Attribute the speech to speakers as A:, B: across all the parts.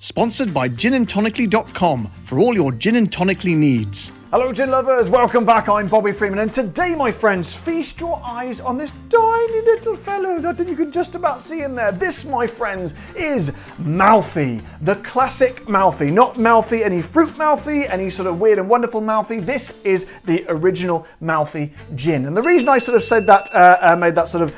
A: Sponsored by ginandtonically.com for all your gin and tonically needs.
B: Hello gin lovers, welcome back. I'm Bobby Freeman, and today, my friends, feast your eyes on this tiny little fellow that you can just about see in there. This, my friends, is Malfy, the classic Malfy. Not Malfy, any fruit Malfy, any sort of weird and wonderful Malfy. This is the original Malfy gin. And the reason I sort of said that, made that sort of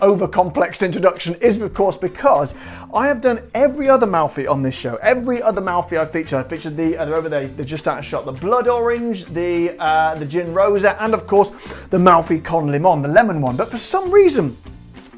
B: over-complexed introduction is, of course, because I have done every other Malfy on this show. Every other Malfy I've featured. I featured the, they're over there, they're just out of shot, the blood orange, the gin rosa, and of course the Malfy con limon, the lemon one. But for some reason,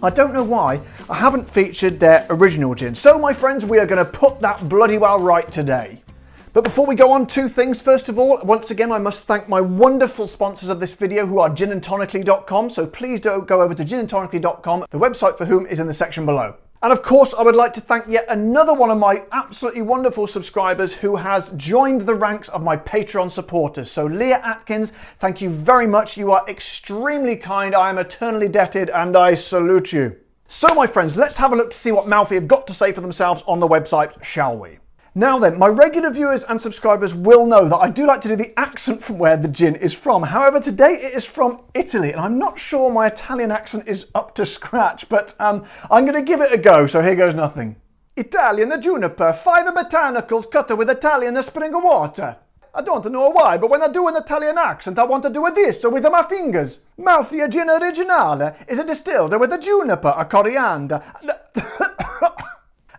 B: I don't know why, I haven't featured their original gin. So my friends, we are going to put that bloody well right today. But before we go on, two things. First of all, once again, I must thank my wonderful sponsors of this video, who are ginandtonically.com. So please do go over to ginandtonically.com, the website for whom is in the section below. And of course, I would like to thank yet another one of my absolutely wonderful subscribers who has joined the ranks of my Patreon supporters. So Leah Atkins, thank you very much. You are extremely kind. I am eternally indebted and I salute you. So my friends, let's have a look to see what Malfy have got to say for themselves on the website, shall we? Now then, my regular viewers and subscribers will know that I do like to do the accent from where the gin is from. However, today it is from Italy, and I'm not sure my Italian accent is up to scratch, but I'm going to give it a go, so here goes nothing. Italian, the juniper, 5 botanicals cut with Italian, the spring of water. I don't know why, but when I do an Italian accent, I want to do it this, so with my fingers. Malfy, a gin originale, is a distilled with a juniper, a coriander,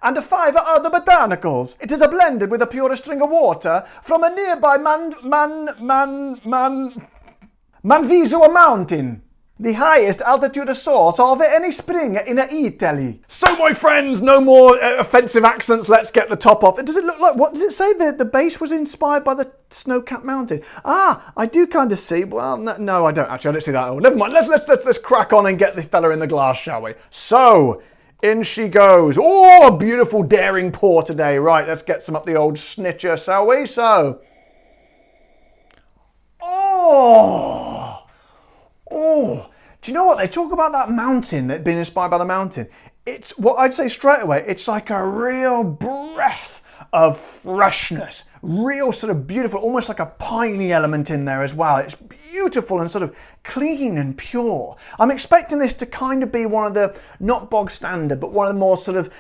B: and 5 other botanicals. It is a blended with a pure string of water from a nearby Manviso mountain, the highest altitude source of any spring in Italy. So my friends, no more offensive accents, let's get the top off. Does it look like, what does it say? The base was inspired by the snow-capped mountain. Ah, I do kind of see, well, no, I don't actually, I don't see that at all. Never mind, let's crack on and get the fella in the glass, shall we? So, in she goes. Oh, a beautiful daring pour today. Right, let's get some up the old snitcher, shall we? So, oh, do you know what? They talk about that mountain, that being inspired by the mountain. It's what I'd say straight away. It's like a real breath of freshness. Real sort of beautiful, almost like a piney element in there as well. It's beautiful and sort of clean and pure. I'm expecting this to kind of be one of the, not bog standard, but one of the more sort of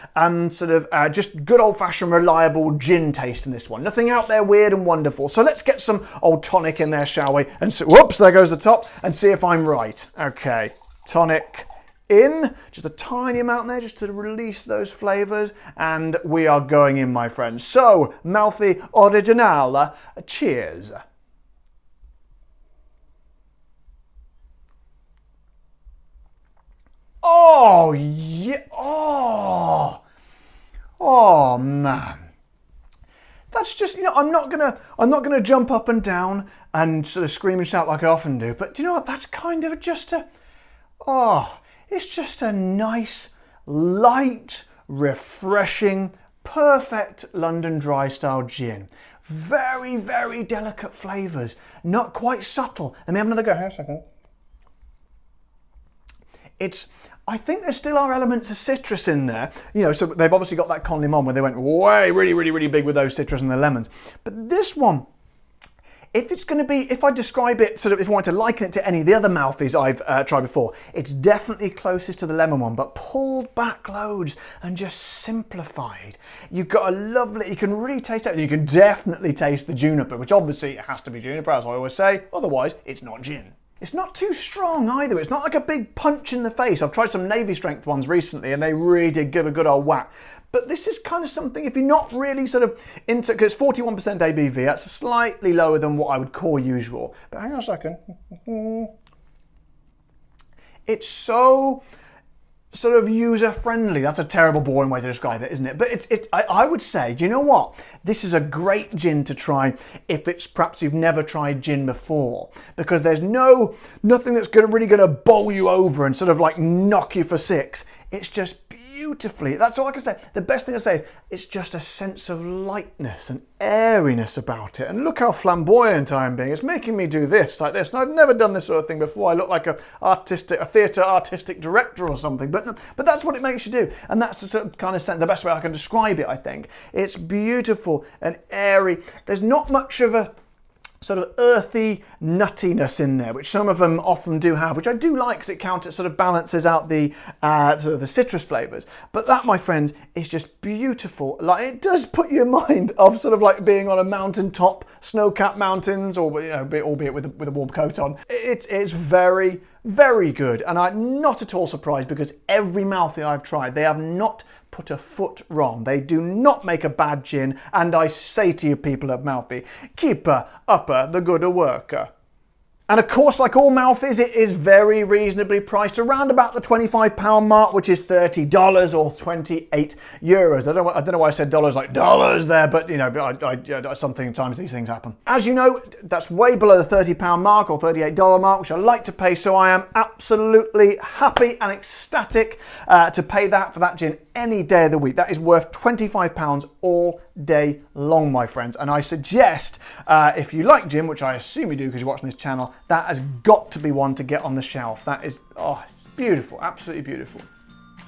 B: just good old-fashioned reliable gin taste in this one. Nothing out there weird and wonderful. So let's get some old tonic in there, shall we? And so, whoops, there goes the top, and see if I'm right. Okay, tonic in, just a tiny amount there just to release those flavours, and we are going in, my friends. So, Malfy Originale, cheers. Oh, yeah, oh man. That's just, you know, I'm not gonna jump up and down and sort of scream and shout like I often do, but do you know what, that's kind of just a, it's just a nice, light, refreshing, perfect London dry style gin. Very, very delicate flavours. Not quite subtle. Let me have another go. Hang on a second. I think there still are elements of citrus in there. You know, so they've obviously got that con limon where they went way, really big with those citrus and the lemons. But this one, if it's going to be, if I describe it, sort of, if I want to liken it to any of the other Malfys I've tried before, it's definitely closest to the lemon one, but pulled back loads and just simplified. You've got a lovely, you can really taste it. You can definitely taste the juniper, which obviously it has to be juniper, as I always say. Otherwise, it's not gin. It's not too strong either. It's not like a big punch in the face. I've tried some Navy strength ones recently and they really did give a good old whack. But this is kind of something, if you're not really sort of into, because it's 41% ABV, that's slightly lower than what I would call usual. But hang on a second. It's so sort of user-friendly. That's a terrible, boring way to describe it, isn't it? But I would say, do you know what? This is a great gin to try if it's perhaps you've never tried gin before, because there's nothing that's really going to bowl you over and sort of like knock you for six. It's just beautiful beautifully. That's all I can say. The best thing I say is it's just a sense of lightness and airiness about it. And look how flamboyant I am being. It's making me do this, like this. And I've never done this sort of thing before. I look like a theatre artistic director or something. But that's what it makes you do. And that's the sort of kind of sense, the best way I can describe it, I think. It's beautiful and airy. There's not much of a sort of earthy nuttiness in there, which some of them often do have, which I do like because it sort of balances out the sort of the citrus flavours. But that, my friends, is just beautiful. Like, it does put you in mind of sort of like being on a mountaintop, snow-capped mountains, or albeit with a warm coat on. It's very, very good, and I'm not at all surprised because every Malfy I've tried, they have not put a foot wrong. They do not make a bad gin, and I say to you people at Malfy, keep upper the gooder worker. And of course, like all Malfys, it is very reasonably priced, around about the £25 mark, which is $30 or 28 euros. I don't know why I said dollars like dollars there, but you know, sometimes these things happen. As you know, that's way below the £30 mark or $38 mark, which I like to pay, so I am absolutely happy and ecstatic to pay that for that gin any day of the week. That is worth £25 all day long, my friends. And I suggest, if you like gin, which I assume you do because you're watching this channel, that has got to be one to get on the shelf. That is, oh, it's beautiful, absolutely beautiful.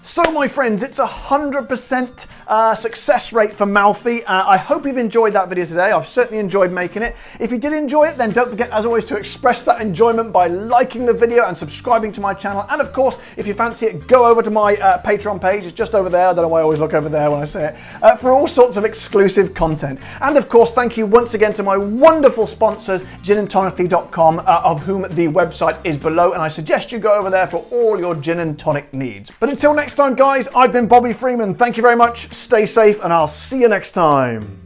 B: So my friends, it's 100% success rate for Malfy. I hope you've enjoyed that video today. I've certainly enjoyed making it. If you did enjoy it, then don't forget, as always, to express that enjoyment by liking the video and subscribing to my channel. And of course, if you fancy it, go over to my Patreon page. It's just over there. I don't know why I always look over there when I say it. For all sorts of exclusive content. And of course, thank you once again to my wonderful sponsors, ginandtonically.com, of whom the website is below. And I suggest you go over there for all your gin and tonic needs. But until next time, guys, I've been Bobby Freeman. Thank you very much. Stay safe, and I'll see you next time.